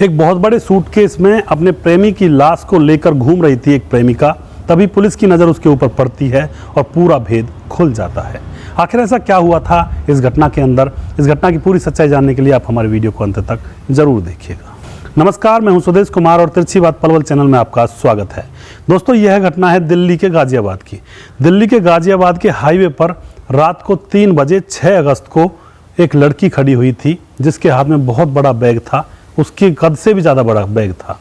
एक बहुत बड़े सूटकेस में अपने प्रेमी की लाश को लेकर घूम रही थी एक प्रेमिका। तभी पुलिस की नज़र उसके ऊपर पड़ती है और पूरा भेद खुल जाता है। आखिर ऐसा क्या हुआ था इस घटना के अंदर? इस घटना की पूरी सच्चाई जानने के लिए आप हमारे वीडियो को अंत तक जरूर देखिएगा। नमस्कार, मैं हूं सुदेश कुमार और तिरछी बात पलवल चैनल में आपका स्वागत है। दोस्तों, यह घटना है दिल्ली के गाजियाबाद की। दिल्ली के गाजियाबाद के हाईवे पर रात को 3 बजे 6 अगस्त को एक लड़की खड़ी हुई थी जिसके हाथ में बहुत बड़ा बैग था, उसके कद से भी ज़्यादा बड़ा बैग था।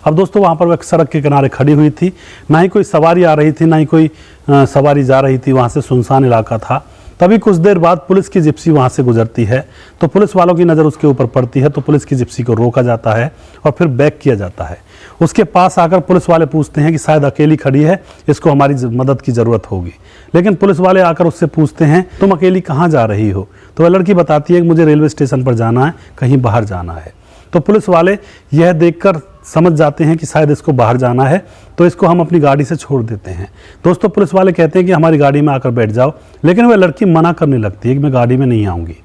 अब दोस्तों, वहाँ पर वह सड़क के किनारे खड़ी हुई थी, ना ही कोई सवारी आ रही थी, ना ही कोई सवारी जा रही थी, वहाँ से सुनसान इलाका था। तभी कुछ देर बाद पुलिस की जिप्सी वहाँ से गुजरती है तो पुलिस वालों की नज़र उसके ऊपर पड़ती है, तो पुलिस की जिप्सी को रोका जाता है और फिर बैक किया जाता है। उसके पास आकर पुलिस वाले पूछते हैं कि शायद अकेली खड़ी है, इसको हमारी मदद की ज़रूरत होगी। लेकिन पुलिस वाले आकर उससे पूछते हैं, तुम अकेली कहाँ जा रही हो? तो वह लड़की बताती है कि मुझे रेलवे स्टेशन पर जाना है, कहीं बाहर जाना है। तो पुलिस वाले यह देखकर समझ जाते हैं कि शायद इसको बाहर जाना है, तो इसको हम अपनी गाड़ी से छोड़ देते हैं। दोस्तों, पुलिस वाले कहते हैं कि हमारी गाड़ी में आकर बैठ जाओ, लेकिन वह लड़की मना करने लगती है कि मैं गाड़ी में नहीं आऊँगी।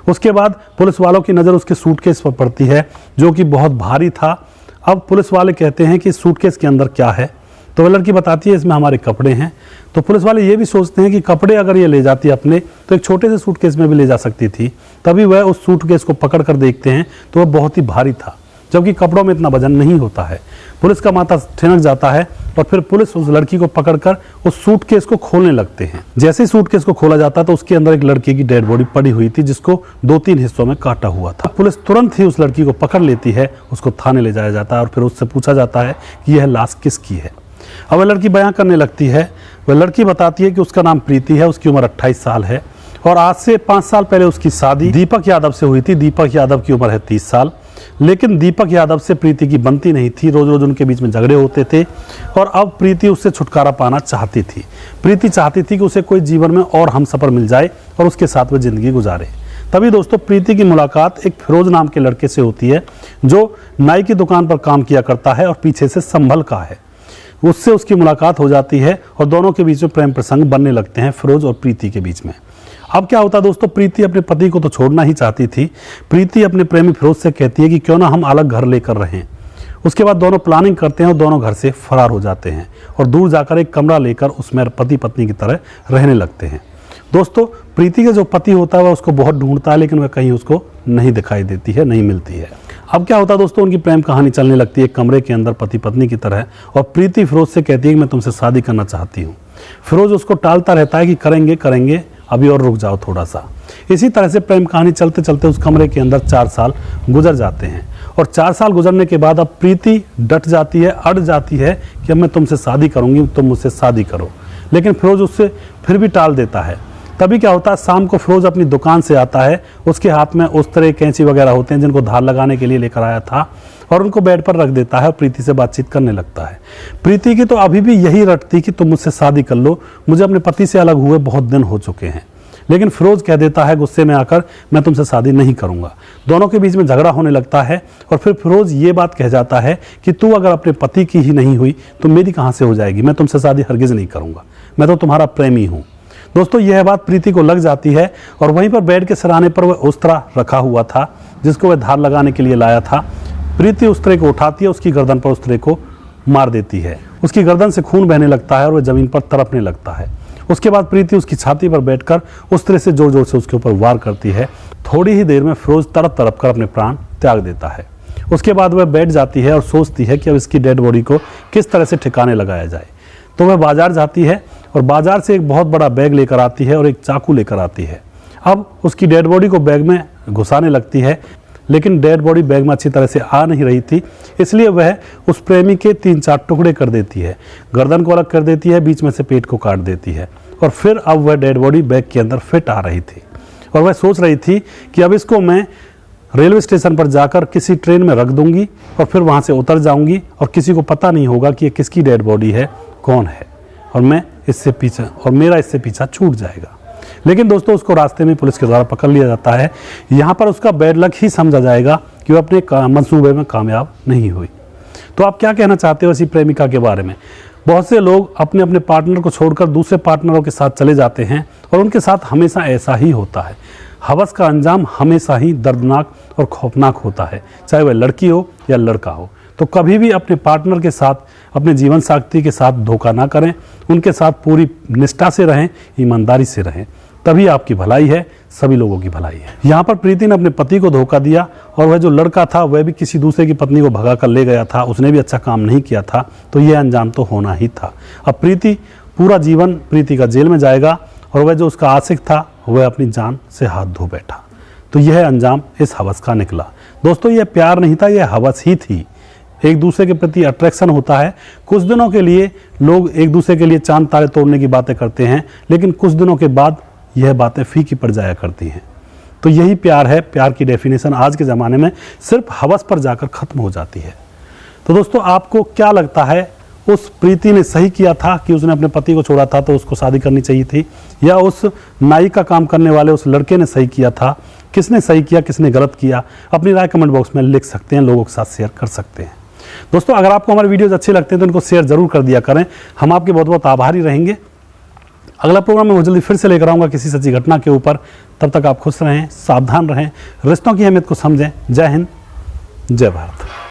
उसके बाद पुलिस वालों की नज़र उसके सूटकेस पर पड़ती है जो कि बहुत भारी था। अब पुलिस वाले कहते हैं कि सूटकेस के अंदर क्या है? तो वह लड़की बताती है इसमें हमारे कपड़े हैं। तो पुलिस वाले ये भी सोचते हैं कि कपड़े अगर ये ले जाती अपने तो एक छोटे से सूटकेस में भी ले जा सकती थी। तभी वह उस सूटकेस को पकड़ कर देखते हैं तो वह बहुत ही भारी था, जबकि कपड़ों में इतना वजन नहीं होता है। पुलिस का माथा ठिनक जाता है और फिर पुलिस उस लड़की को पकड़कर उस सूटकेस को खोलने लगते हैं। जैसे ही सूटकेस को खोला जाता तो उसके अंदर एक लड़की की डेड बॉडी पड़ी हुई थी जिसको 2-3 हिस्सों में काटा हुआ था। पुलिस तुरंत ही उस लड़की को पकड़ लेती है, उसको थाने ले जाया जाता है और फिर उससे पूछा जाता है कि यह लाश किसकी है। अब वह लड़की बयां करने लगती है। वह लड़की बताती है कि उसका नाम प्रीति है, उसकी उम्र 28 साल है और आज से 5 साल पहले उसकी शादी दीपक यादव से हुई थी। दीपक यादव की उम्र है 30 साल। लेकिन दीपक यादव से प्रीति की बनती नहीं थी, रोज रोज उनके बीच में झगड़े होते थे और अब प्रीति उससे छुटकारा पाना चाहती थी। प्रीति चाहती थी कि उसे कोई जीवन में और हमसफर मिल जाए और उसके साथ वह जिंदगी गुजारे। तभी दोस्तों, प्रीति की मुलाकात एक फिरोज नाम के लड़के से होती है जो नाई की दुकान पर काम किया करता है और पीछे से संभल का है। उससे उसकी मुलाकात हो जाती है और दोनों के बीच में प्रेम प्रसंग बनने लगते हैं, फिरोज और प्रीति के बीच में। अब क्या होता दोस्तों, प्रीति अपने पति को तो छोड़ना ही चाहती थी। प्रीति अपने प्रेमी फिरोज से कहती है कि क्यों ना हम अलग घर लेकर रहें। उसके बाद दोनों प्लानिंग करते हैं और दोनों घर से फरार हो जाते हैं और दूर जाकर एक कमरा लेकर उसमें पति पत्नी की तरह रहने लगते हैं। दोस्तों, प्रीति का जो पति होता है वह उसको बहुत ढूंढता है, लेकिन वह कहीं उसको नहीं दिखाई देती है, नहीं मिलती है। अब क्या होता है दोस्तों, उनकी प्रेम कहानी चलने लगती है एक कमरे के अंदर पति पत्नी की तरह और प्रीति फिरोज से कहती है कि मैं तुमसे शादी करना चाहती हूँ। फिरोज उसको टालता रहता है कि करेंगे करेंगे, अभी और रुक जाओ थोड़ा सा। इसी तरह से प्रेम कहानी चलते चलते उस कमरे के अंदर 4 साल गुजर जाते हैं और 4 साल गुजरने के बाद अब प्रीति डट जाती है, अड़ जाती है कि अब मैं तुमसे शादी करूंगी, तुम मुझसे शादी करो। लेकिन फिरोज उससे फिर भी टाल देता है। तभी क्या होता है, शाम को फिरोज अपनी दुकान से आता है, उसके हाथ में उस तरह कैंची वगैरह होते हैं जिनको धार लगाने के लिए लेकर आया था और उनको बेड पर रख देता है और प्रीति से बातचीत करने लगता है। प्रीति की तो अभी भी यही रट थी कि तुम मुझसे शादी कर लो, मुझे अपने पति से अलग हुए बहुत दिन हो चुके हैं। लेकिन फिरोज कह देता है गुस्से में आकर, मैं तुमसे शादी नहीं करूंगा। दोनों के बीच में झगड़ा होने लगता है और फिर फिरोज ये बात कह जाता है कि तू अगर अपने पति की ही नहीं हुई तो मेरी कहाँ से हो जाएगी, मैं तुमसे शादी हरगिज नहीं करूंगा, मैं तो तुम्हारा प्रेमी हूँ। दोस्तों, यह बात प्रीति को लग जाती है और वहीं पर बेड के सराहने पर वह उस्तरा रखा हुआ था जिसको वह धार लगाने के लिए लाया था। प्रीति उस्तरे को उठाती है, उसकी गर्दन पर उस्तरे को मार देती है। उसकी गर्दन से खून बहने लगता है और वह जमीन पर तड़पने लगता है। उसके बाद प्रीति उसकी छाती पर बैठकर उस्तरे से जोर जोर से उसके ऊपर वार करती है। थोड़ी ही देर में फिरोज तड़प तड़प कर अपने प्राण त्याग देता है। उसके बाद वह बैठ जाती है और सोचती है कि अब इसकी डेड बॉडी को किस तरह से ठिकाने लगाया जाए। तो वह बाजार जाती है और बाजार से एक बहुत बड़ा बैग लेकर आती है और एक चाकू लेकर आती है। अब उसकी डेड बॉडी को बैग में घुसाने लगती है, लेकिन डेड बॉडी बैग में अच्छी तरह से आ नहीं रही थी, इसलिए वह उस प्रेमी के 3-4 टुकड़े कर देती है। गर्दन को अलग कर देती है, बीच में से पेट को काट देती है और फिर अब वह डेड बॉडी बैग के अंदर फिट आ रही थी और वह सोच रही थी कि अब इसको मैं रेलवे स्टेशन पर जाकर किसी ट्रेन में रख दूंगी और फिर वहाँ से उतर जाऊंगी और किसी को पता नहीं होगा कि ये किसकी डेड बॉडी है, कौन है, और मैं इससे पीछे और मेरा इससे पीछा छूट जाएगा। लेकिन दोस्तों, उसको रास्ते में पुलिस के द्वारा पकड़ लिया जाता है। यहाँ पर उसका बैड लक ही समझा जाएगा कि वो अपने मंसूबे में कामयाब नहीं हुई। तो आप क्या कहना चाहते हो इसी प्रेमिका के बारे में? बहुत से लोग अपने अपने पार्टनर को छोड़कर दूसरे पार्टनरों के साथ चले जाते हैं और उनके साथ हमेशा ऐसा ही होता है। हवस का अंजाम हमेशा ही दर्दनाक और खौफनाक होता है, चाहे वह लड़की हो या लड़का हो। तो कभी भी अपने पार्टनर के साथ, अपने जीवन साथी के साथ धोखा ना करें, उनके साथ पूरी निष्ठा से रहें, ईमानदारी से रहें, तभी आपकी भलाई है, सभी लोगों की भलाई है। यहाँ पर प्रीति ने अपने पति को धोखा दिया और वह जो लड़का था वह भी किसी दूसरे की पत्नी को भगा कर ले गया था, उसने भी अच्छा काम नहीं किया था, तो यह अंजाम तो होना ही था। अब प्रीति पूरा जीवन प्रीति का जेल में जाएगा और वह जो उसका आशिक था वह अपनी जान से हाथ धो बैठा। तो यह अंजाम इस हवस का निकला। दोस्तों, यह प्यार नहीं था, यह हवस ही थी। एक दूसरे के प्रति अट्रैक्शन होता है, कुछ दिनों के लिए लोग एक दूसरे के लिए चांद तारे तोड़ने की बातें करते हैं, लेकिन कुछ दिनों के बाद यह बातें फीकी पड़ जाया करती हैं। तो यही प्यार है। प्यार की डेफिनेशन आज के ज़माने में सिर्फ हवस पर जाकर ख़त्म हो जाती है। तो दोस्तों, आपको क्या लगता है, उस प्रीति ने सही किया था कि उसने अपने पति को छोड़ा था तो उसको शादी करनी चाहिए थी, या उस नाई का काम करने वाले उस लड़के ने सही किया था? किसने सही किया, किसने गलत किया? अपनी राय कमेंट बॉक्स में लिख सकते हैं, लोगों के साथ शेयर कर सकते हैं। दोस्तों, अगर आपको हमारे वीडियोज अच्छे लगते हैं तो इनको शेयर जरूर कर दिया करें, हम आपके बहुत बहुत आभारी रहेंगे। अगला प्रोग्राम मैं जल्दी फिर से लेकर आऊँगा किसी सच्ची घटना के ऊपर। तब तक आप खुश रहें, सावधान रहें, रिश्तों की अहमियत को समझें। जय हिंद, जय भारत।